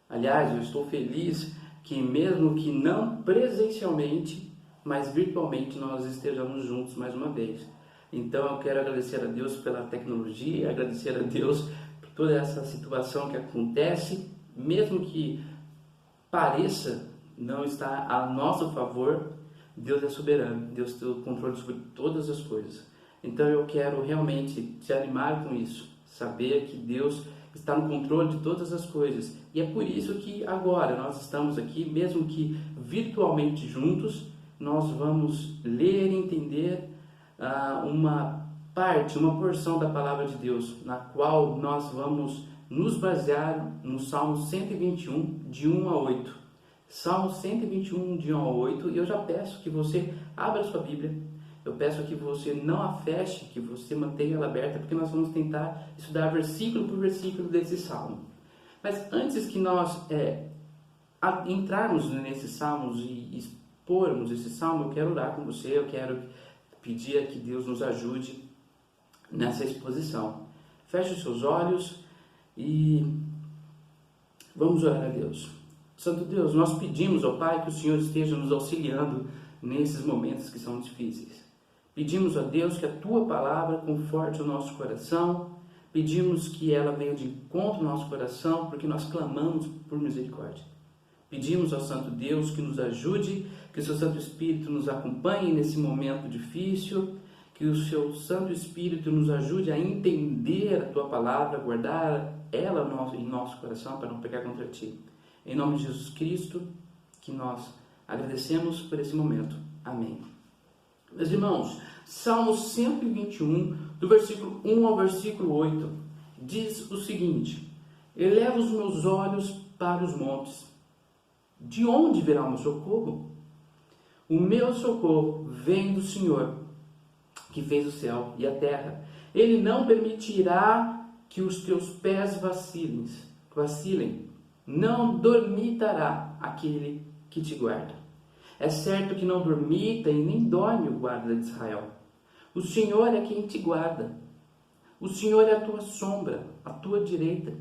Aliás, eu estou feliz que mesmo que não presencialmente, mas virtualmente nós estejamos juntos mais uma vez. Então eu quero agradecer a Deus pela tecnologia, agradecer a Deus por toda essa situação que acontece, mesmo que pareça não estar a nosso favor, Deus é soberano, Deus tem o controle sobre todas as coisas. Então eu quero realmente te animar com isso, saber que Deus está no controle de todas as coisas. E é por isso que agora nós estamos aqui, mesmo que virtualmente juntos, nós vamos ler e entender uma parte, uma porção da palavra de Deus, na qual nós vamos nos basear no Salmo 121, de 1 a 8. Salmo 121, de 1 a 8, e eu já peço que você abra a sua Bíblia, eu peço que você não a feche, que você mantenha ela aberta, porque nós vamos tentar estudar versículo por versículo desse Salmo. Mas antes que nós entrarmos nesses Salmos e expormos esse Salmo, eu quero orar com você, eu quero pedir a que Deus nos ajude nessa exposição. Feche os seus olhos e vamos orar a Deus. Santo Deus, nós pedimos ao Pai que o Senhor esteja nos auxiliando nesses momentos que são difíceis. Pedimos a Deus que a Tua palavra conforte o nosso coração, pedimos que ela venha de encontro ao nosso coração, porque nós clamamos por misericórdia. Pedimos ao Santo Deus que nos ajude, que o Seu Santo Espírito nos acompanhe nesse momento difícil, que o Seu Santo Espírito nos ajude a entender a Tua palavra, guardar ela em nosso coração para não pecar contra Ti. Em nome de Jesus Cristo, que nós agradecemos por esse momento. Amém. Meus irmãos, Salmo 121, do versículo 1 ao versículo 8, diz o seguinte: eleva os meus olhos para os montes. De onde virá o meu socorro? O meu socorro vem do Senhor, que fez o céu e a terra. Ele não permitirá que os teus pés vacilem. Não dormitará aquele que te guarda. É certo que não dormita e nem dorme o guarda de Israel. O Senhor é quem te guarda. O Senhor é a tua sombra, a tua direita.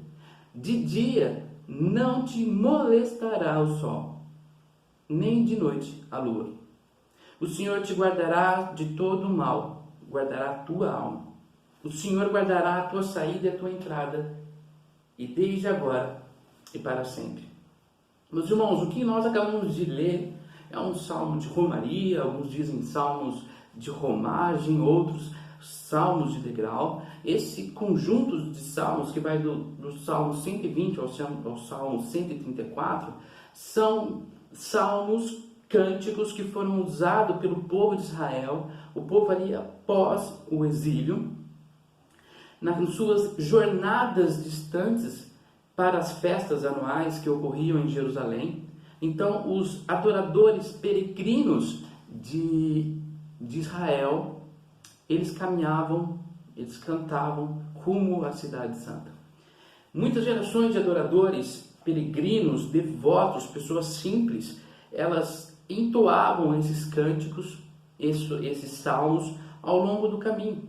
De dia não te molestará o sol, nem de noite a lua. O Senhor te guardará de todo o mal, guardará a tua alma. O Senhor guardará a tua saída e a tua entrada, e desde agora e para sempre. Meus irmãos, o que nós acabamos de ler é um salmo de romaria, alguns dizem salmos de romagem, outros salmos de degrau. Esse conjunto de salmos que vai do Salmo 120 ao Salmo 134 são salmos, cânticos que foram usados pelo povo de Israel, o povo ali após o exílio, nas suas jornadas distantes para as festas anuais que ocorriam em Jerusalém. Então, os adoradores peregrinos de Israel, eles caminhavam, eles cantavam rumo à cidade santa. Muitas gerações de adoradores peregrinos, devotos, pessoas simples, elas entoavam esses cânticos, esses salmos ao longo do caminho.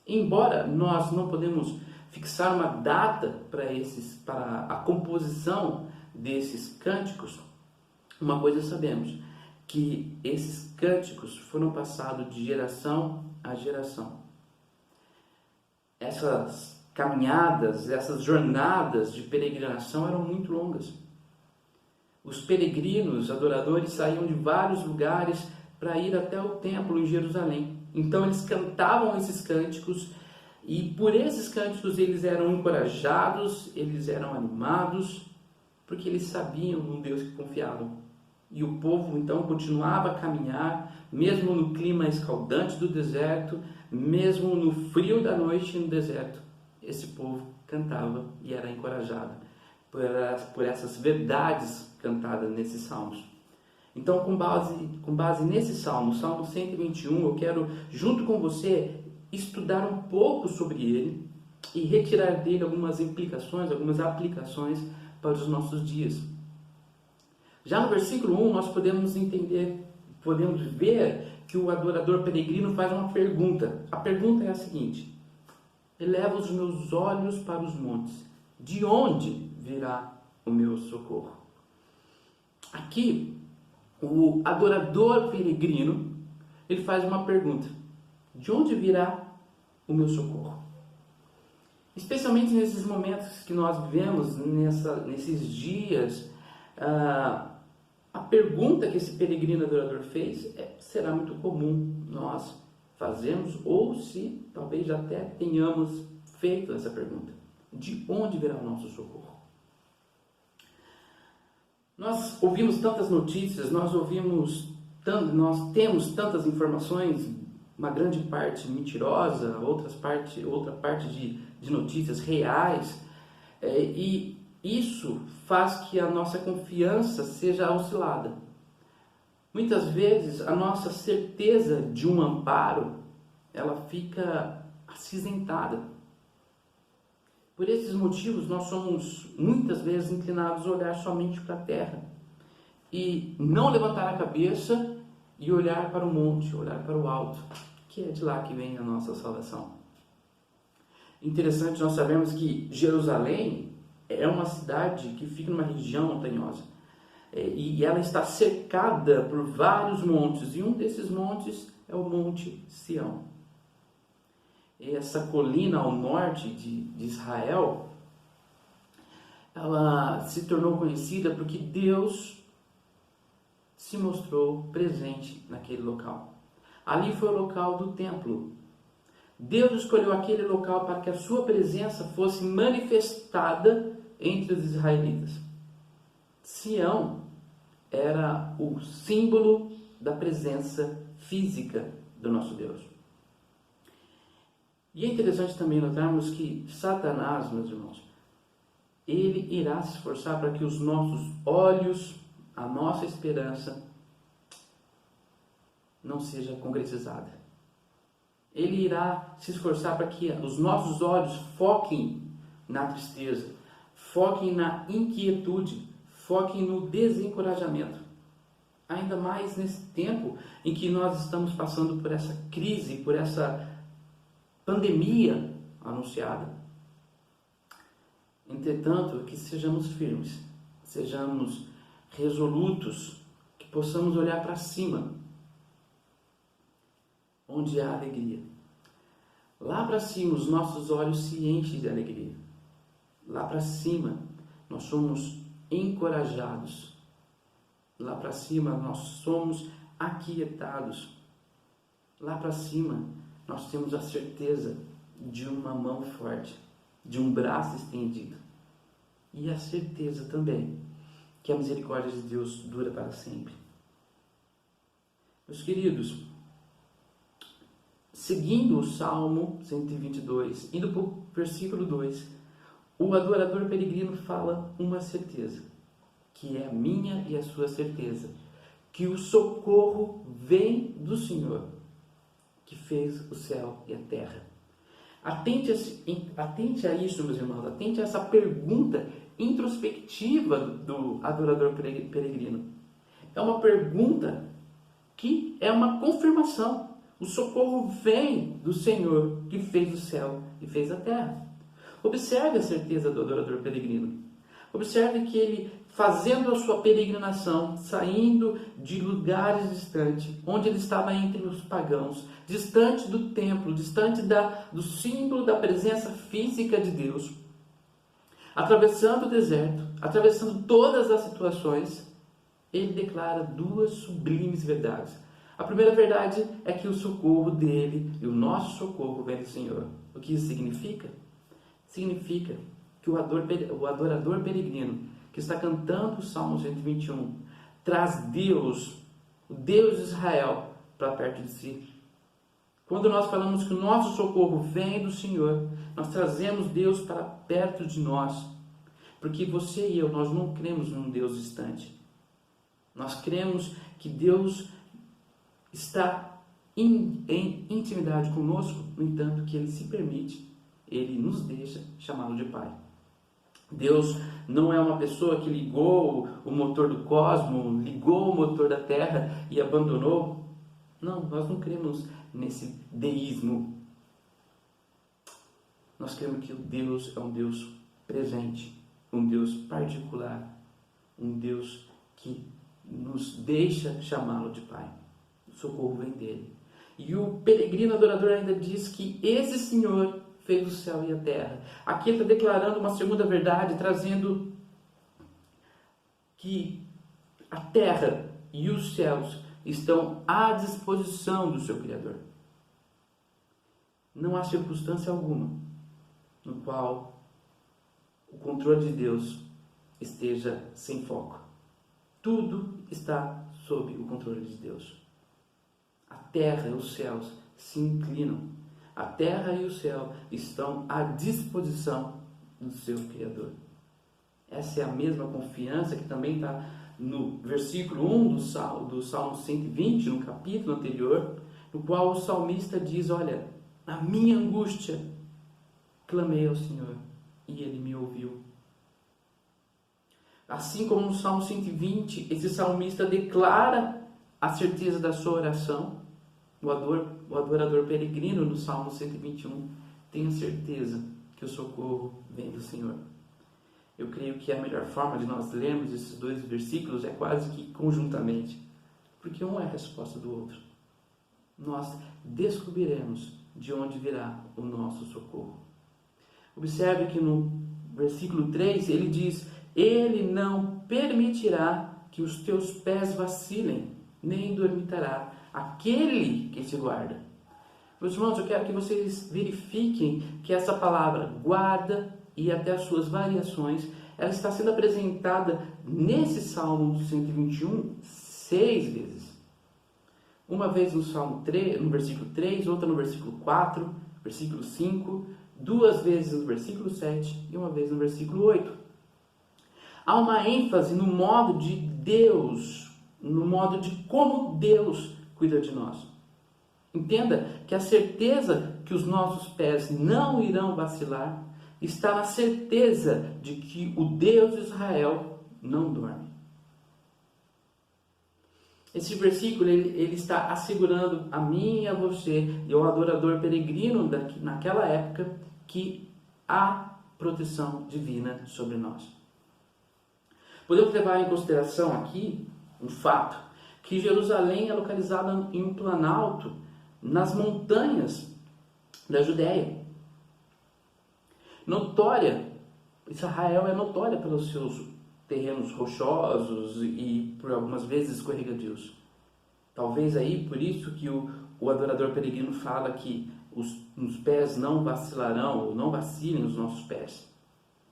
Embora nós não podemos fixar uma data para a composição desses cânticos, uma coisa sabemos, que esses cânticos foram passados de geração a geração. Essas caminhadas, essas jornadas de peregrinação eram muito longas. Os peregrinos, adoradores, saíam de vários lugares para ir até o templo em Jerusalém. Então eles cantavam esses cânticos, e por esses cânticos eles eram encorajados, eles eram animados, porque eles sabiam no Deus que confiavam. E o povo então continuava a caminhar, mesmo no clima escaldante do deserto, mesmo no frio da noite no deserto. Esse povo cantava e era encorajado por essas verdades cantadas nesses salmos. Então, com base nesse salmo, Salmo 121, eu quero, junto com você, estudar um pouco sobre ele e retirar dele algumas implicações, algumas aplicações para os nossos dias. Já no versículo 1, nós podemos ver que o adorador peregrino faz uma pergunta. A pergunta é a seguinte: eleva os meus olhos para os montes. De onde virá o meu socorro. Aqui, o adorador peregrino, ele faz uma pergunta: de onde virá o meu socorro? Especialmente nesses momentos que nós vivemos, nesses dias, a pergunta que esse peregrino adorador fez será muito comum nós fazermos, ou se talvez já até tenhamos feito essa pergunta: de onde virá o nosso socorro? Nós ouvimos tantas notícias, nós temos tantas informações, uma grande parte mentirosa, outra parte de notícias reais, e isso faz que a nossa confiança seja oscilada. Muitas vezes a nossa certeza de um amparo, ela fica acinzentada. Por esses motivos, nós somos muitas vezes inclinados a olhar somente para a terra e não levantar a cabeça e olhar para o monte, olhar para o alto, que é de lá que vem a nossa salvação. Interessante, nós sabemos que Jerusalém é uma cidade que fica numa região montanhosa, e ela está cercada por vários montes, e um desses montes é o Monte Sião. Essa colina ao norte de Israel, ela se tornou conhecida porque Deus se mostrou presente naquele local. Ali foi o local do templo. Deus escolheu aquele local para que a sua presença fosse manifestada entre os israelitas. Sião era o símbolo da presença física do nosso Deus. E é interessante também notarmos que Satanás, meus irmãos, ele irá se esforçar para que os nossos olhos, a nossa esperança, não seja concretizada. Ele irá se esforçar para que os nossos olhos foquem na tristeza, foquem na inquietude, foquem no desencorajamento. Ainda mais nesse tempo em que nós estamos passando por essa crise, por essa pandemia anunciada. Entretanto, que sejamos firmes, sejamos resolutos, que possamos olhar para cima, onde há alegria. Lá para cima os nossos olhos se enchem de alegria. Lá para cima nós somos encorajados. Lá para cima nós somos aquietados. Lá para cima nós temos a certeza de uma mão forte, de um braço estendido. E a certeza também que a misericórdia de Deus dura para sempre. Meus queridos, seguindo o Salmo 122, indo para o versículo 2, o adorador peregrino fala uma certeza, que é a minha e a sua certeza, que o socorro vem do Senhor, que fez o céu e a terra. Atente a isso, meus irmãos, atente a essa pergunta introspectiva do adorador peregrino. É uma pergunta que é uma confirmação. O socorro vem do Senhor, que fez o céu e fez a terra. Observe a certeza do adorador peregrino. Observe que ele, fazendo a sua peregrinação, saindo de lugares distantes, onde ele estava entre os pagãos, distante do templo, distante do símbolo da presença física de Deus, atravessando o deserto, atravessando todas as situações, ele declara duas sublimes verdades. A primeira verdade é que o socorro dele e o nosso socorro vem do Senhor. O que isso significa? Significa que o adorador peregrino, que está cantando o Salmo 121, traz Deus, o Deus de Israel, para perto de si. Quando nós falamos que o nosso socorro vem do Senhor, nós trazemos Deus para perto de nós. Porque você e eu, nós não cremos num Deus distante. Nós cremos que Deus está em intimidade conosco, no entanto que Ele se permite, Ele nos deixa chamá-lo de Pai. Deus não é uma pessoa que ligou o motor do cosmos, ligou o motor da Terra e abandonou. Não, nós não cremos nesse deísmo. Nós cremos que o Deus é um Deus presente, um Deus particular, um Deus que nos deixa chamá-lo de Pai. O socorro vem dele. E o peregrino adorador ainda diz que esse Senhor fez o céu e a terra. Aqui ele está declarando uma segunda verdade, trazendo que a terra e os céus estão à disposição do seu Criador. Não há circunstância alguma no qual o controle de Deus esteja sem foco. Tudo está sob o controle de Deus. A terra e os céus se inclinam. A terra e o céu estão à disposição do seu Criador. Essa é a mesma confiança que também está no versículo 1 do Salmo 120, no capítulo anterior, no qual o salmista diz: olha, na minha angústia clamei ao Senhor e Ele me ouviu. Assim como no Salmo 120, esse salmista declara a certeza da sua oração, o adorador peregrino no Salmo 121 tem a certeza que o socorro vem do Senhor. Eu creio que a melhor forma de nós lermos esses dois versículos é quase que conjuntamente, porque um é a resposta do outro. Nós descobriremos de onde virá o nosso socorro. Observe que no versículo 3 ele diz: Ele não permitirá que os teus pés vacilem, nem dormitará aquele que te guarda. Meus irmãos, eu quero que vocês verifiquem que essa palavra guarda e até as suas variações, ela está sendo apresentada nesse Salmo 121 6 vezes. Uma vez no Salmo 3, no versículo 3, outra no versículo 4, versículo 5, duas vezes no versículo 7 e uma vez no versículo 8. Há uma ênfase no modo de Deus, no modo de como Deus cuida de nós. Entenda que a certeza que os nossos pés não irão vacilar está na certeza de que o Deus de Israel não dorme. Esse versículo ele está assegurando a mim e a você e ao adorador peregrino naquela época que há proteção divina sobre nós. Podemos levar em consideração aqui um fato, que Jerusalém é localizada em um planalto nas montanhas da Judéia. Israel é notória pelos seus terrenos rochosos e por algumas vezes escorregadios. Talvez aí por isso que o adorador peregrino fala que os pés não vacilarão, ou não vacilem os nossos pés.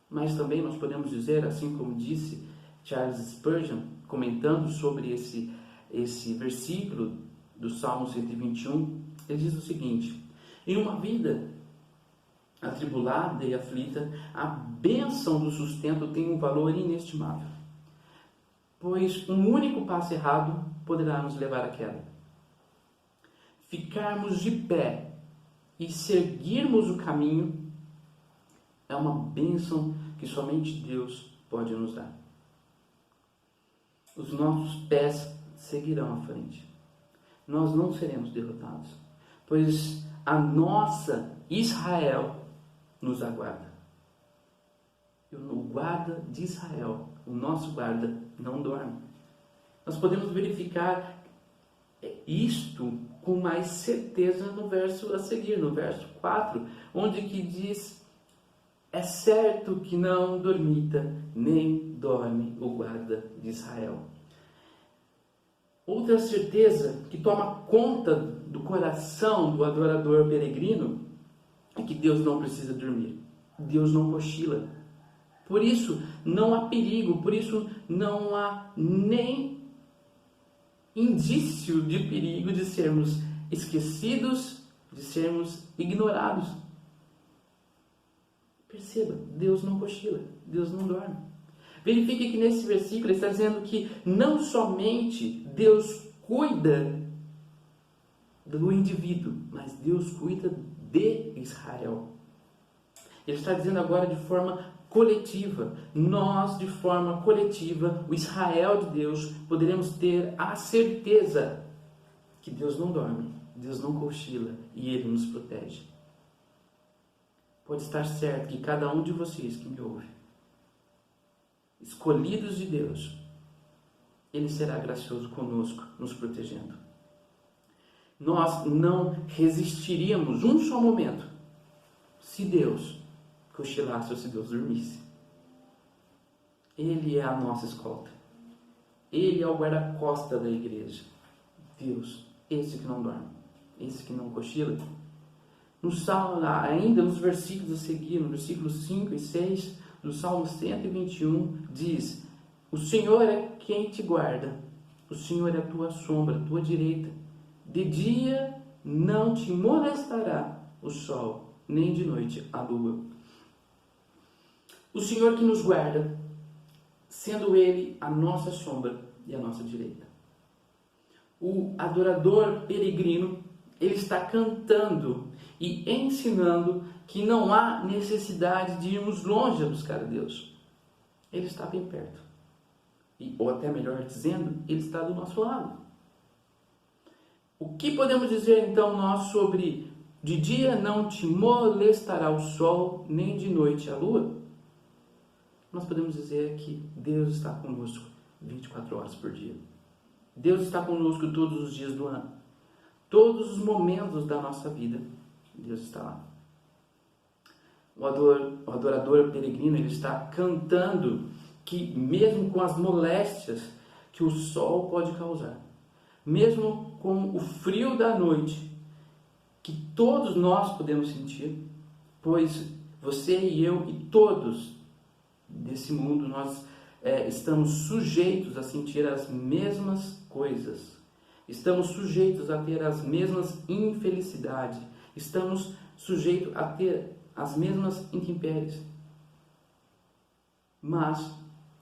Mas também nós podemos dizer, assim como disse Charles Spurgeon, comentando sobre esse versículo do Salmo 121, ele diz o seguinte: em uma vida atribulada e aflita, a bênção do sustento tem um valor inestimável, pois um único passo errado poderá nos levar à queda. Ficarmos de pé e seguirmos o caminho é uma bênção que somente Deus pode nos dar. Os nossos pés seguirão à frente. Nós não seremos derrotados, pois a nossa Israel nos aguarda. E o guarda de Israel, o nosso guarda, não dorme. Nós podemos verificar isto com mais certeza no verso a seguir, no verso 4, onde que diz: é certo que não dormita, nem dorme o guarda de Israel. Outra certeza que toma conta do coração do adorador peregrino é que Deus não precisa dormir. Deus não cochila. Por isso não há perigo, por isso não há nem indício de perigo de sermos esquecidos, de sermos ignorados. Perceba, Deus não cochila, Deus não dorme. Verifique que nesse versículo ele está dizendo que não somente Deus cuida do indivíduo, mas Deus cuida de Israel. Ele está dizendo agora de forma coletiva. Nós, de forma coletiva, o Israel de Deus, poderemos ter a certeza que Deus não dorme, Deus não cochila e Ele nos protege. Pode estar certo que cada um de vocês que me ouve escolhidos de Deus, Ele será gracioso conosco, nos protegendo. Nós não resistiríamos um só momento se Deus cochilasse ou se Deus dormisse. Ele é a nossa escolta. Ele é o guarda-costa da igreja. Deus, esse que não dorme, esse que não cochila. No Salmo, ainda nos versículos a seguir, no versículos 5 e 6 do Salmo 121, diz: o Senhor é quem te guarda, o Senhor é a tua sombra, a tua direita. De dia não te molestará o sol, nem de noite a lua. O Senhor que nos guarda, sendo Ele a nossa sombra e a nossa direita. O adorador peregrino, ele está cantando e ensinando que não há necessidade de irmos longe a buscar a Deus. Ele está bem perto. Ou até melhor dizendo, Ele está do nosso lado. O que podemos dizer então nós sobre de dia não te molestará o sol, nem de noite a lua? Nós podemos dizer que Deus está conosco 24 horas por dia. Deus está conosco todos os dias do ano. Todos os momentos da nossa vida, Deus está lá. O adorador peregrino, ele está cantando que mesmo com as moléstias que o sol pode causar, mesmo com o frio da noite, que todos nós podemos sentir, pois você e eu e todos desse mundo, nós estamos sujeitos a sentir as mesmas coisas. Estamos sujeitos a ter as mesmas infelicidades. Estamos sujeitos a ter as mesmas intempéries. Mas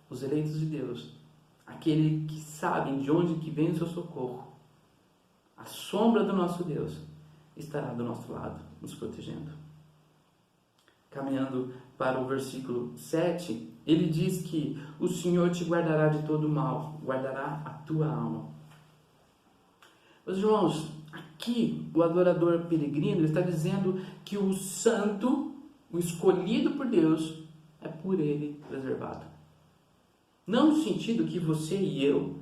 os eleitos de Deus, aqueles que sabem de onde que vem o seu socorro, a sombra do nosso Deus estará do nosso lado, nos protegendo. Caminhando para o versículo 7, ele diz que o Senhor te guardará de todo mal, guardará a tua alma. Meus irmãos, aqui o adorador peregrino está dizendo que o santo, o escolhido por Deus, é por Ele preservado. Não no sentido que você e eu,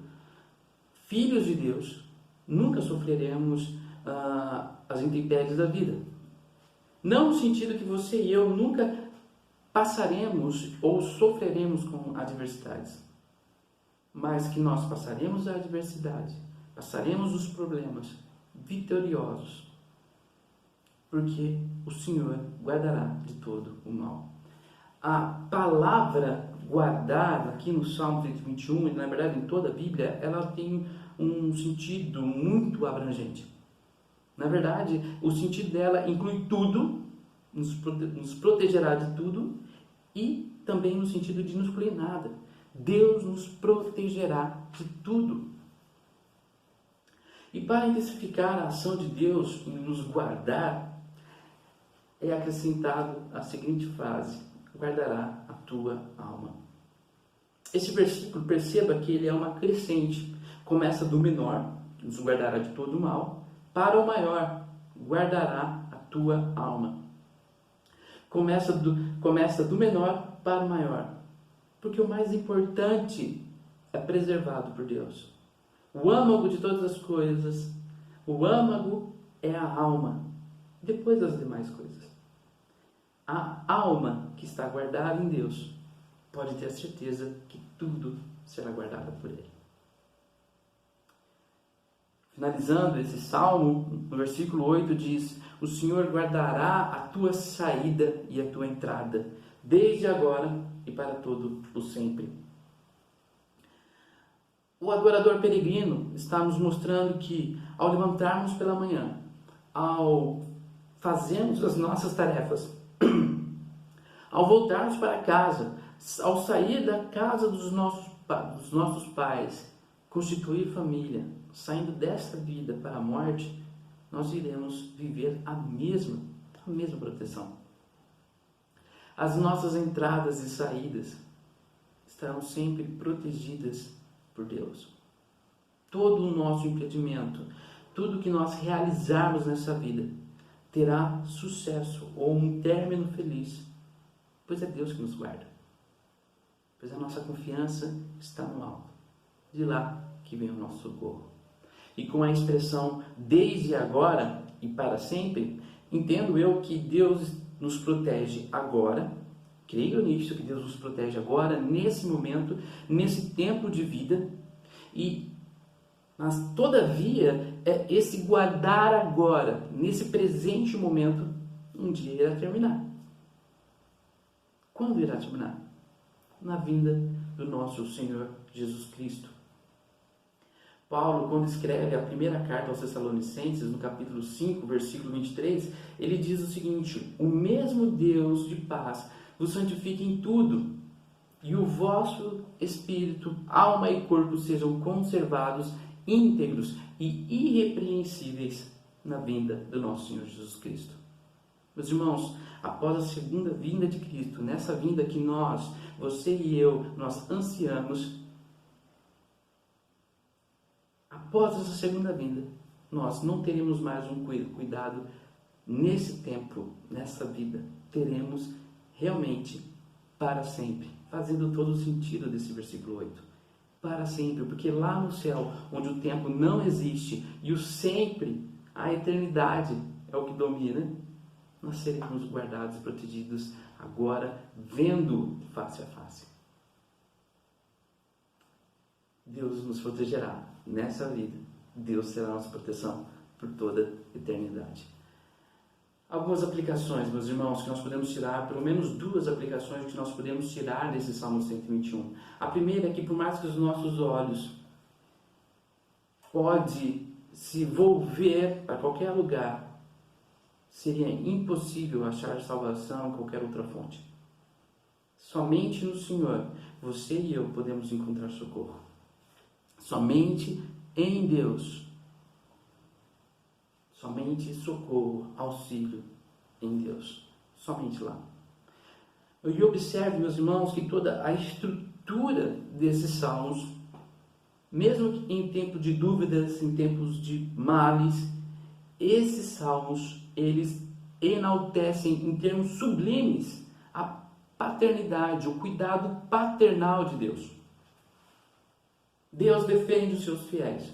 filhos de Deus, nunca sofreremos as intempéries da vida. Não no sentido que você e eu nunca passaremos ou sofreremos com adversidades, mas que nós passaremos a adversidade, passaremos os problemas vitoriosos, porque o Senhor guardará de todo o mal. A palavra guardar, aqui no Salmo 121, e na verdade em toda a Bíblia, ela tem um sentido muito abrangente. Na verdade, o sentido dela inclui tudo, nos protegerá de tudo, e também no sentido de não excluir nada. Deus nos protegerá de tudo. E para intensificar a ação de Deus em nos guardar, é acrescentado a seguinte frase: guardará a tua alma. Esse versículo, perceba que ele é uma crescente. Começa do menor, nos guardará de todo o mal, para o maior, guardará a tua alma. Começa do menor para o maior, porque o mais importante é preservado por Deus. O âmago de todas as coisas, o âmago é a alma, depois das demais coisas. A alma que está guardada em Deus pode ter a certeza que tudo será guardado por Ele. Finalizando esse salmo, no versículo 8 diz: o Senhor guardará a tua saída e a tua entrada, desde agora e para todo o sempre. O adorador peregrino está nos mostrando que, ao levantarmos pela manhã, ao fazermos as nossas tarefas, ao voltarmos para casa, ao sair da casa dos nossos pais, constituir família, saindo desta vida para a morte, nós iremos viver a mesma proteção. As nossas entradas e saídas estarão sempre protegidas por Deus. Todo o nosso empreendimento, tudo que nós realizarmos nessa vida, terá sucesso ou um término feliz, pois é Deus que nos guarda. pois a nossa confiança está no alto. De lá que vem o nosso socorro. E com a expressão desde agora e para sempre, entendo eu que Deus nos protege agora, creio nisso, que Deus nos protege agora, nesse momento, nesse tempo de vida, mas todavia, esse guardar agora, nesse presente momento, um dia irá terminar. Quando irá terminar? Na vinda do nosso Senhor Jesus Cristo. Paulo, quando escreve a primeira carta aos Tessalonicenses, no capítulo 5, versículo 23, ele diz o seguinte: o mesmo Deus de paz vos santifique em tudo, e o vosso espírito, alma e corpo sejam conservados íntegros e irrepreensíveis na vinda do nosso Senhor Jesus Cristo. Meus irmãos, após a segunda vinda de Cristo, nessa vinda que nós, você e eu, nós ansiamos, após essa segunda vinda, nós não teremos mais um cuidado nesse tempo, nessa vida. Teremos realmente para sempre, fazendo todo o sentido desse versículo 8. Para sempre, porque lá no céu, onde o tempo não existe e o sempre, a eternidade é o que domina, nós seremos guardados e protegidos agora, vendo face a face. Deus nos protegerá nessa vida. Deus será nossa proteção por toda a eternidade. Algumas aplicações, meus irmãos, que nós podemos tirar, pelo menos duas aplicações que nós podemos tirar desse Salmo 121. A primeira é que, por mais que os nossos olhos pode se volver para qualquer lugar, seria impossível achar salvação em qualquer outra fonte. Somente no Senhor, você e eu podemos encontrar socorro. Somente em Deus. Somente socorro, auxílio em Deus. Somente lá. E observe, meus irmãos, que toda a estrutura desses salmos, mesmo em tempos de dúvidas, em tempos de males, esses salmos, eles enaltecem em termos sublimes a paternidade, o cuidado paternal de Deus. Deus defende os seus fiéis.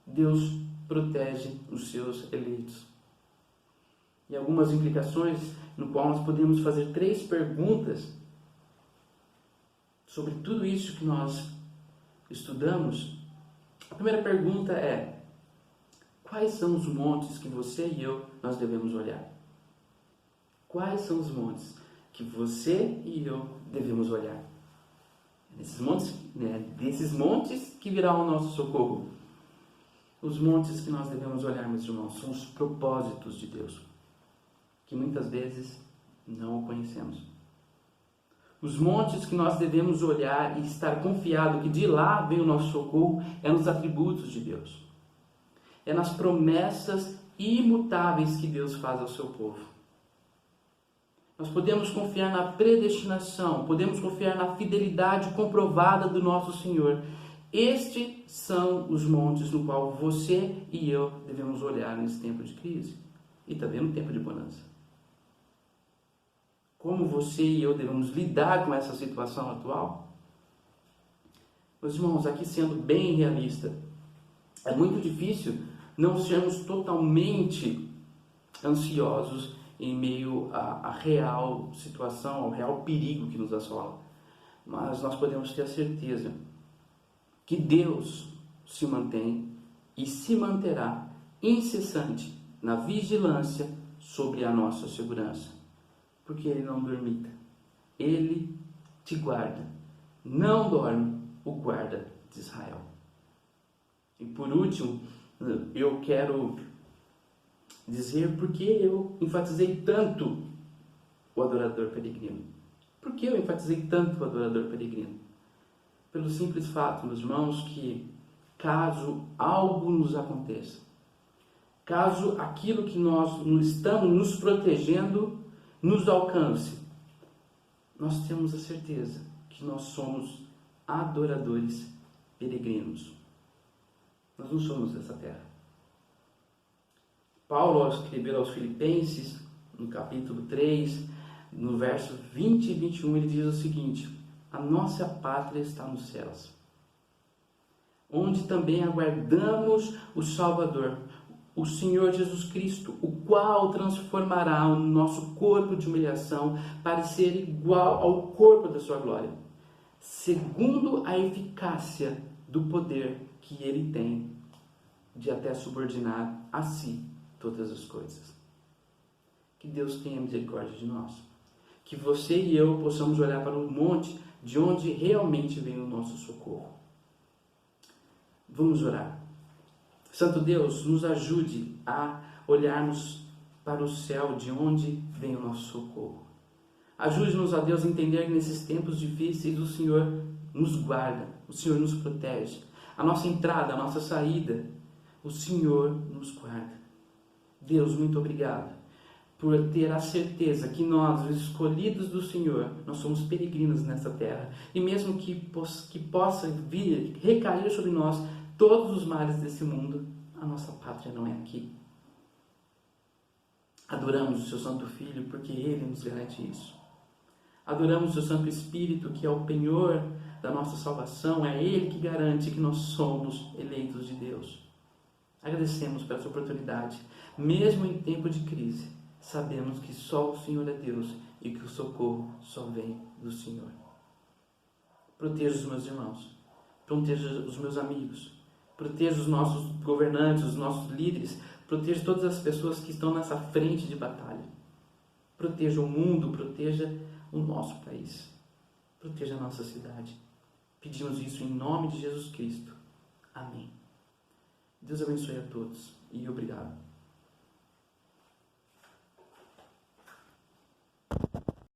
Deus protege os seus eleitos. E algumas implicações no qual nós podemos fazer 3 perguntas sobre tudo isso que nós estudamos. A primeira pergunta é: quais são os montes que você e eu nós devemos olhar? Quais são os montes que você e eu devemos olhar? Desses montes que virá o nosso socorro. Os montes que nós devemos olhar, meus irmãos, são os propósitos de Deus, que muitas vezes não conhecemos. Os montes que nós devemos olhar e estar confiado que de lá vem o nosso socorro é nos atributos de Deus. É nas promessas imutáveis que Deus faz ao seu povo. Nós podemos confiar na predestinação, podemos confiar na fidelidade comprovada do nosso Senhor. Estes são os montes no qual você e eu devemos olhar nesse tempo de crise e também no tempo de bonança. Como você e eu devemos lidar com essa situação atual? Meus irmãos, aqui sendo bem realista, é muito difícil não sermos totalmente ansiosos em meio à real situação, ao real perigo que nos assola. Mas nós podemos ter a certeza que Deus se mantém e se manterá incessante na vigilância sobre a nossa segurança, porque Ele não dormita, Ele te guarda, não dorme o guarda de Israel. E por último, eu quero dizer por que eu enfatizei tanto o adorador peregrino. Por que eu enfatizei tanto o adorador peregrino? Pelo simples fato, meus irmãos, que caso algo nos aconteça, caso aquilo que nós estamos nos protegendo nos alcance, nós temos a certeza que nós somos adoradores peregrinos. Nós não somos dessa terra. Paulo, ao escrever aos Filipenses, no capítulo 3, no verso 20 e 21, ele diz o seguinte: a nossa pátria está nos céus, onde também aguardamos o Salvador, o Senhor Jesus Cristo, o qual transformará o nosso corpo de humilhação para ser igual ao corpo da sua glória, segundo a eficácia do poder que ele tem de até subordinar a si todas as coisas. Que Deus tenha misericórdia de nós. Que você e eu possamos olhar para o monte de onde realmente vem o nosso socorro. Vamos orar. Santo Deus, nos ajude a olharmos para o céu de onde vem o nosso socorro. Ajude-nos, ó Deus, a entender que nesses tempos difíceis o Senhor nos guarda, o Senhor nos protege. A nossa entrada, a nossa saída, o Senhor nos guarda. Deus, muito obrigado por ter a certeza que nós, os escolhidos do Senhor, nós somos peregrinos nessa terra. E mesmo que possa vir, recair sobre nós todos os males desse mundo, a nossa pátria não é aqui. Adoramos o seu Santo Filho porque ele nos garante isso. Adoramos o seu Santo Espírito, que é o penhor da nossa salvação, é ele que garante que nós somos eleitos de Deus. Agradecemos por essa oportunidade. Mesmo em tempo de crise, sabemos que só o Senhor é Deus e que o socorro só vem do Senhor. Proteja os meus irmãos, proteja os meus amigos, proteja os nossos governantes, os nossos líderes, proteja todas as pessoas que estão nessa frente de batalha. Proteja o mundo, proteja o nosso país, proteja a nossa cidade. Pedimos isso em nome de Jesus Cristo. Amém. Deus abençoe a todos e obrigado.